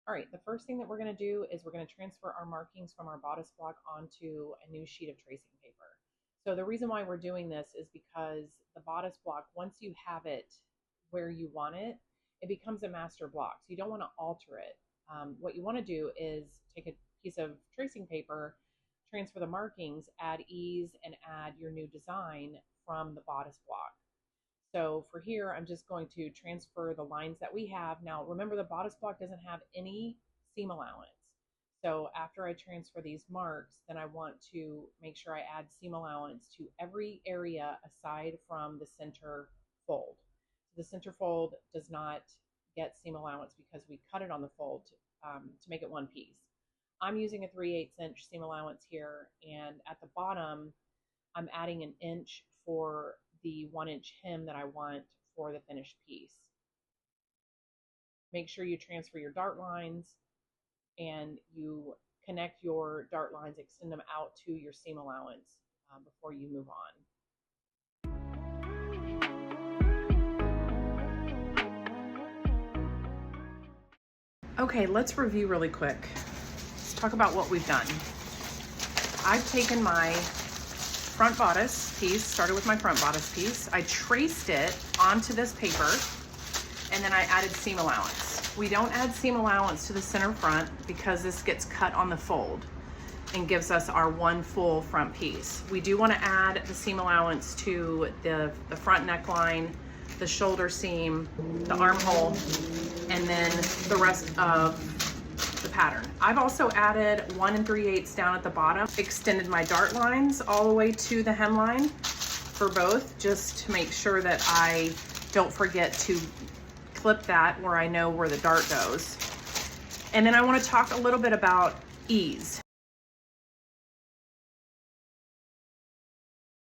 All right, the first thing that we're going to do is we're going to transfer our markings from our bodice block onto a new sheet of tracing paper. So the reason why we're doing this is because the bodice block, once you have it where you want it, it becomes a master block. So you don't want to alter it. What you want to do is take a piece of tracing paper, transfer the markings, add ease, and add your new design from the bodice block. So for here, I'm just going to transfer the lines that we have. Now, remember the bodice block doesn't have any seam allowance. So after I transfer these marks, then I want to make sure I add seam allowance to every area aside from the center fold. So the center fold does not get seam allowance because we cut it on the fold to make it one piece. I'm using a 3/8 inch seam allowance here, and at the bottom, I'm adding an inch for the 1-inch hem that I want for the finished piece. Make sure you transfer your dart lines and you connect your dart lines, extend them out to your seam allowance before you move on. Okay, let's review really quick. Let's talk about what we've done. I've taken my front bodice piece, started with my front bodice piece. I traced it onto this paper, and then I added seam allowance. We don't add seam allowance to the center front because this gets cut on the fold and gives us our one full front piece. We do want to add the seam allowance to the front neckline, the shoulder seam, the armhole, and then the rest of the pattern. I've also added 1 3/8 down at the bottom, extended my dart lines all the way to the hemline for both, just to make sure that I don't forget to clip that where I know where the dart goes. And then I want to talk a little bit about ease.